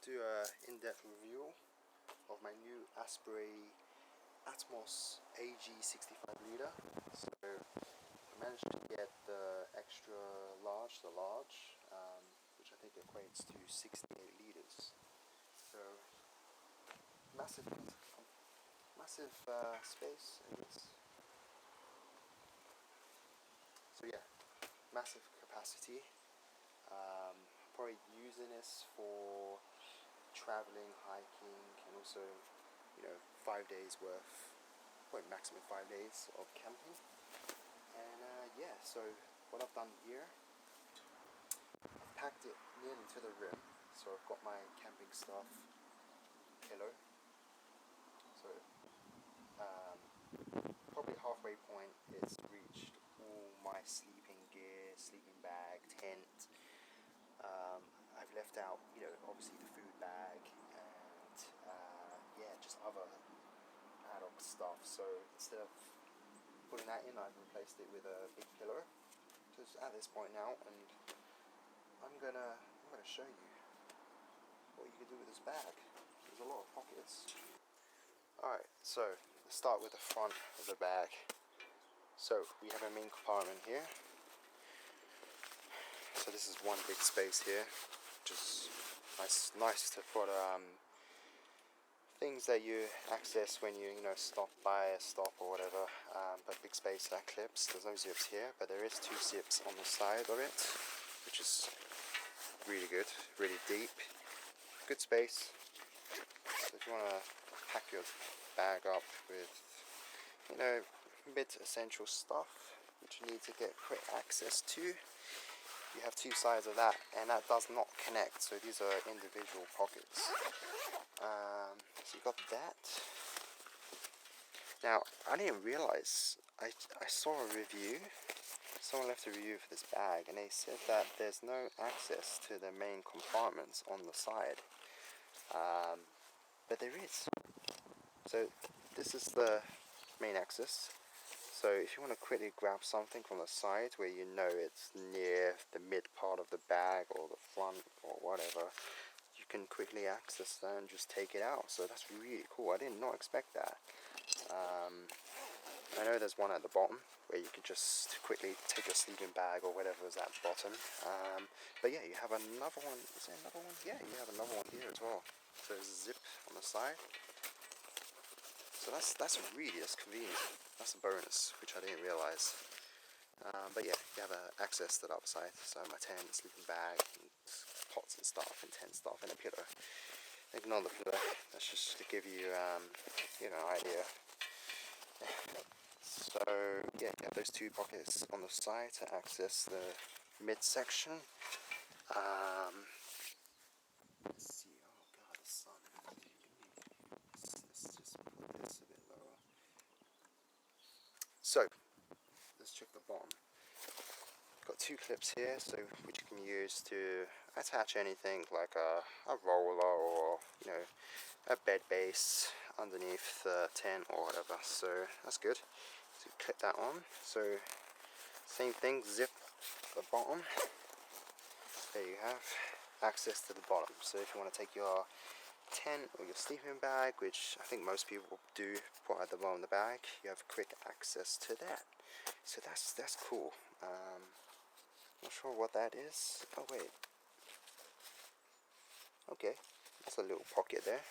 do an in-depth review of my new Osprey Atmos AG 65 litre. So I managed to get the extra large, which I think equates to 68 litres. So massive space, I guess. So yeah, massive capacity. Probably using this for traveling, hiking, and also, 5 days worth, probably maximum 5 days of camping. And yeah, so what I've done here, I've packed it nearly to the rim. So I've got my camping stuff, pillow. So probably halfway point, it's reached all my sleeping gear, sleeping bag, tent. I've left out, obviously the food bag and yeah, just other ad hoc stuff. So instead of putting that in, I've replaced it with a big pillow. Just at this point now, and I'm gonna show you what you can do with this bag. There's a lot of pockets. Alright, so let's start with the front of the bag. So we have a main compartment here. So this is one big space here, just nice to put things that you access when you stop by a stop or whatever. But big space that clips. There's no zips here, but there is 2 zips on the side of it, which is really good, really deep, good space. So if you want to pack your bag up with mid-essential stuff which you need to get quick access to, you have 2 sides of that, and that does not connect, so these are individual pockets. So you got that. Now, I didn't realize, I saw a review, someone left a review for this bag, and they said that there's no access to the main compartments on the side, but there is. So this is the main access. So if you want to quickly grab something from the side where you know it's near the mid part of the bag or the front or whatever, you can quickly access that and just take it out. So that's really cool. I did not expect that. I know there's one at the bottom where you can just quickly take your sleeping bag or whatever is at the bottom. But yeah, you have another one. Is there another one? Yeah, you have another one here as well. So there's a zip on the side. So that's convenient. That's a bonus, which I didn't realize. But yeah, you have access to the other side. So my tent, sleeping bag, and pots and stuff, and tent stuff, and a pillow. Ignore the pillow. That's just to give you, an idea. So yeah, you have those 2 pockets on the side to access the midsection. Let's see. Oh god, the sun. Let's just put this a bit lower. So let's check the bottom. Got 2 clips here, so which you can use to attach anything like a roller or a bed base underneath the tent or whatever. So that's good. So clip that on. So same thing, zip the bottom. There you have access to the bottom. So if you want to take your tent or your sleeping bag, which I think most people do put at the bottom of the bag, you have quick access to that. So that's cool. Not sure what that is. Oh wait. Okay, that's a little pocket there.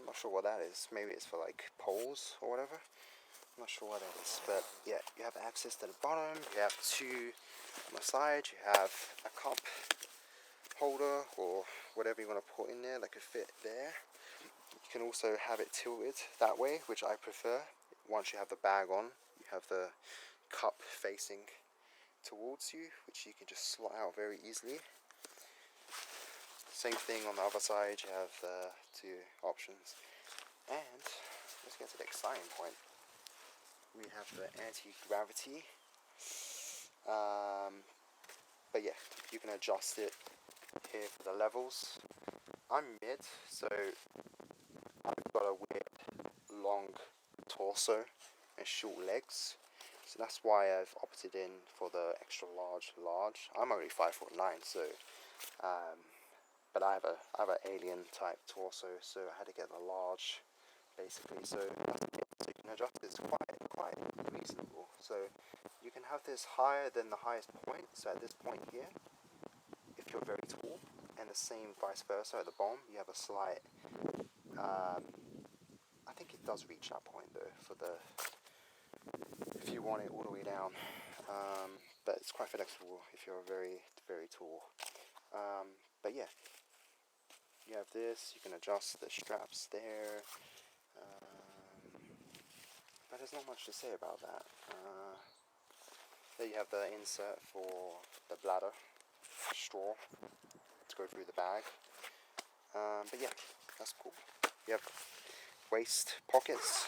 I'm not sure what that is. Maybe it's for like poles or whatever. I'm not sure what that is, but yeah, you have access to the bottom. You have 2 on the side. You have a cup holder or whatever you want to put in there that could fit there. You can also have it tilted that way, which I prefer. Once you have the bag on, you have the cup facing towards you, which you can just slot out very easily. Same thing on the other side, you have the 2 options. And let's get to the exciting point. We have the anti-gravity. But yeah, you can adjust it here for the levels. I'm mid, so I've got a weird long torso and short legs. So that's why I've opted in for the extra large. I'm only 5'9", so But I have an alien type torso, so I had to get the large, basically. So you can adjust this quite reasonable. So you can have this higher than the highest point. So at this point here, if you're very tall, and the same vice versa at the bottom, you have a slight. I think it does reach that point though for the if you want it all the way down. But it's quite flexible if you're very tall. But yeah, you have this. You can adjust the straps there. But there's not much to say about that. There you have the insert for the bladder straw to go through the bag. But yeah, that's cool. You have waist pockets,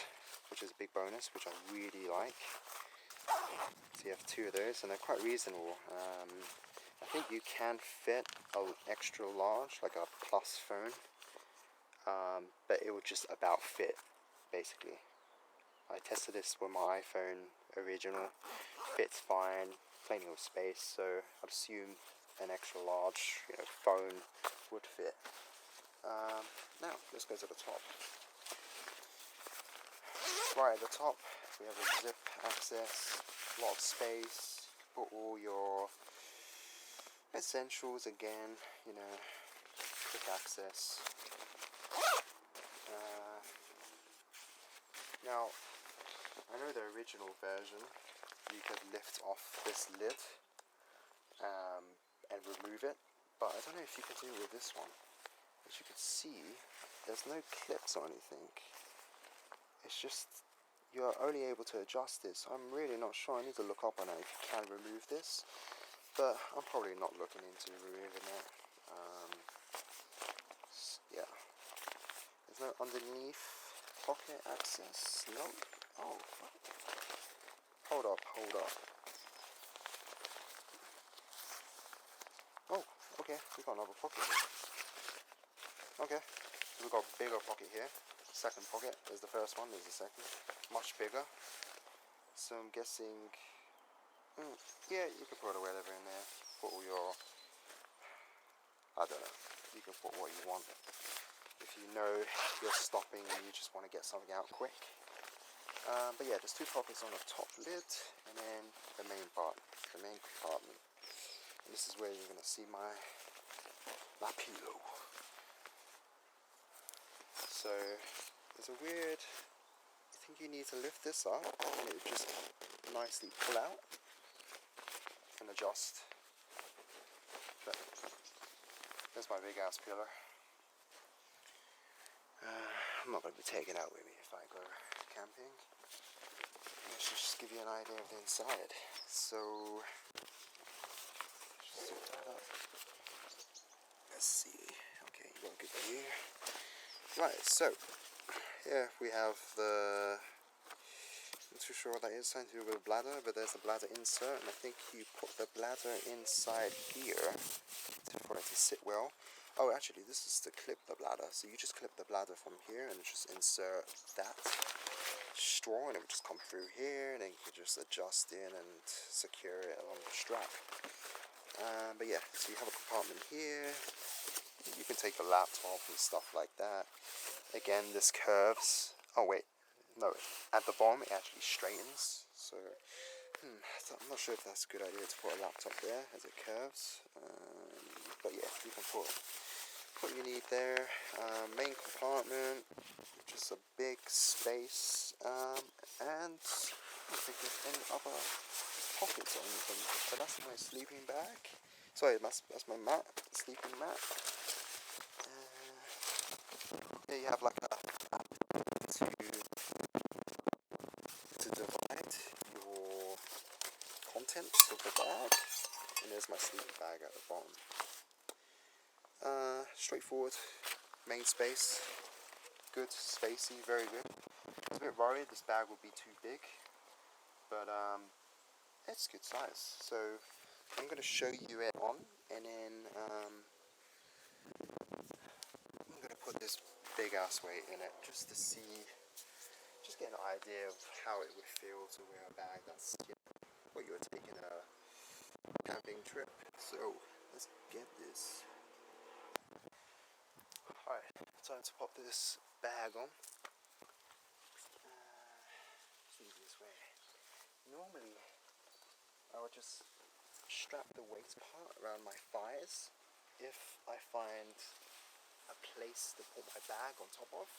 which is a big bonus, which I really like. So you have two of those, and they're quite reasonable. I think you can fit an extra large, like a plus phone, but it would just about fit, basically. I tested this with my iPhone original, fits fine, plenty of space, so I'd assume an extra large, phone would fit. Now, let's go to the top. Right at the top, we have a zip access, a lot of space, put all your essentials again, quick access. Now, I know the original version, you could lift off this lid and remove it, but I don't know if you could do it with this one. As you can see, there's no clips or anything. It's just, you're only able to adjust this. I'm really not sure. I need to look up on it if you can remove this, but I'm probably not looking into removing it. Yeah. There's no underneath pocket access. No. Oh. Hold up. Oh, okay. We got another pocket here. Okay. So we've got a bigger pocket here. Second pocket. There's the first one. There's the second. Much bigger. So I'm guessing. Yeah, you can put whatever in there. Put all your. I don't know. You can put what you want. If you know you're stopping and you just want to get something out quick. But yeah, there's two pockets on the top lid, and then the main part, the main compartment. And this is where you're gonna see my pillow. So there's a weird. I think you need to lift this up, and it just nicely pull out and adjust. But there's my big ass pillow. I'm not going to be taking it out with me if I go camping. I should just give you an idea of the inside. So, just set that up. Let's see. Okay, you got a good view. Right, so here we have the. I'm not too sure what that is. Something to do with a bladder, but there's the bladder insert, and I think you put the bladder inside here for it to sit well. Oh, actually, this is to clip the bladder. So you just clip the bladder from here and just insert that straw, and it would just come through here, and then you can just adjust in and secure it along the strap. But yeah, so you have a compartment here. You can take a laptop and stuff like that. Again, this curves. Oh wait, no. At the bottom, it actually straightens. So I'm not sure if that's a good idea to put a laptop there as it curves. But yeah, you can put what you need there. Main compartment, just a big space, and I don't think there's any other pockets or anything. But that's my sleeping bag. Sorry, that's my mat, sleeping mat. Here you have like a to divide your contents of the bag, and there's my sleeping bag at the bottom. Straightforward, main space, good, spacey, very good. I was a bit worried this bag would be too big, but it's good size. So I'm going to show you it on, and then I'm going to put this big ass weight in it just to see, just get an idea of how it would feel to wear a bag that's what you would take in a camping trip. So let's get this. Alright, time to pop this bag on. It's the easiest way. Normally, I would just strap the waist part around my thighs if I find a place to put my bag on top of,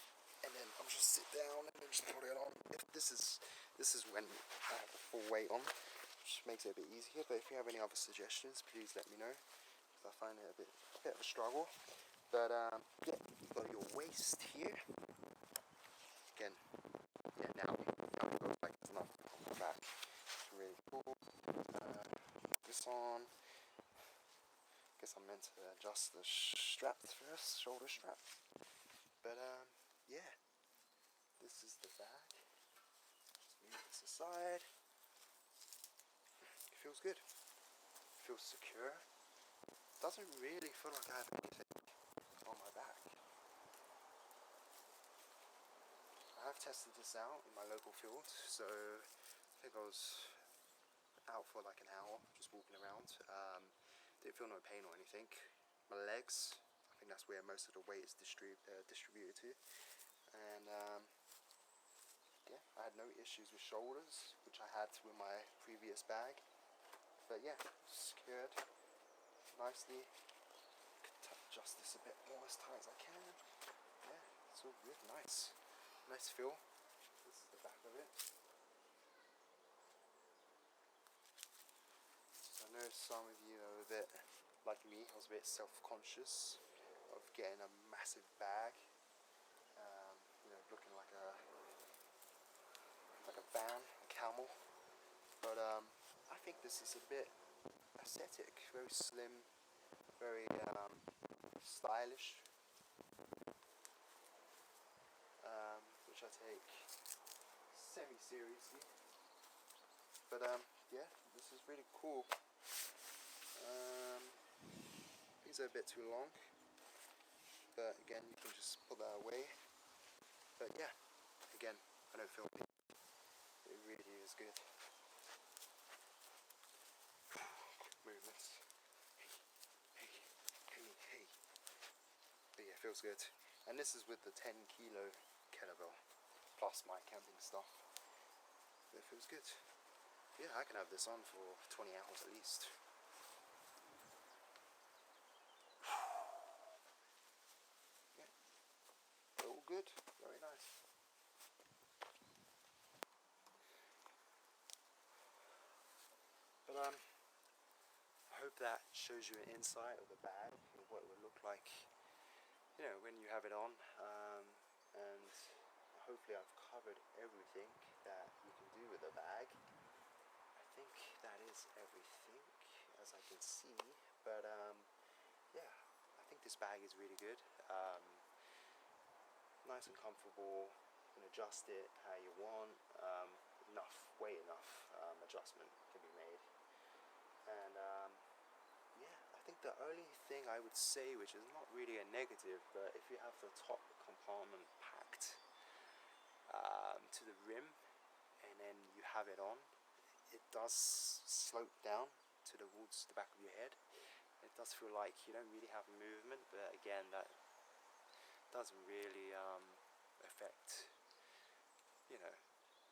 and then I'll just sit down and then just put it on. If this is when I have the full weight on, which makes it a bit easier. But if you have any other suggestions, please let me know, because I find it a bit of a struggle. But yeah, you've got your waist here. Again, yeah, now it goes like it's not on my back. It's really cool. This on. Guess I'm meant to adjust the straps first, shoulder strap. But yeah, this is the bag. Just move this aside. It feels good. It feels secure. Doesn't really feel like I have anything on my back. I have tested this out in my local field, so I think I was out for like an hour, just walking around. Didn't feel no pain or anything. My legs, I think that's where most of the weight is distributed to. And yeah, I had no issues with shoulders, which I had with my previous bag. But yeah, secured nicely. Adjust this a bit more as tight as I can. Yeah, it's all good, nice. Nice feel. This is the back of it. So I know some of you are a bit, like me, I was a bit self-conscious of getting a massive bag. You know, looking like a van, a camel. But I think this is a bit aesthetic, very slim, very stylish, which I take semi-seriously. But yeah, this is really cool. These are a bit too long, but again, you can just put that away. But yeah, again, I don't feel it. It really is good. Movements. Hey. But yeah, it feels good. And this is with the 10 kilo kettlebell, plus my camping stuff. But it feels good. Yeah, I can have this on for 20 hours at least. Yeah, all good, very nice. But I hope that shows you an insight of the bag and what it would look like, you know, when you have it on. And hopefully I've covered everything that you can do with a bag. I think that is everything, as I can see. But yeah, I think this bag is really good. Nice and comfortable. You can adjust it how you want. Weight enough adjustment can be made. And yeah, I think the only thing I would say, which is not really a negative, but if you have the top compartment packed to the rim, and then you have it on, it does slope down towards the back of your head. It does feel like you don't really have movement, but again, that doesn't really affect, you know,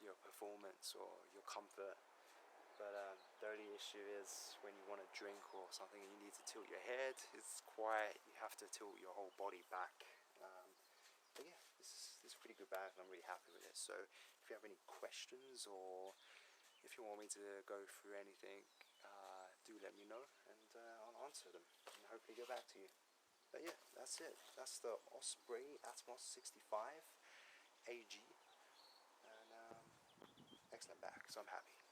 your performance or your comfort. But the only issue is when you want to drink or something and you need to tilt your head, it's quiet, you have to tilt your whole body back. But yeah, this is a pretty good bag and I'm really happy with it. So if you have any questions or if you want me to go through anything, do let me know and I'll answer them and hopefully get back to you. But yeah, that's it. That's the Osprey Atmos 65 AG. And excellent bag, so I'm happy.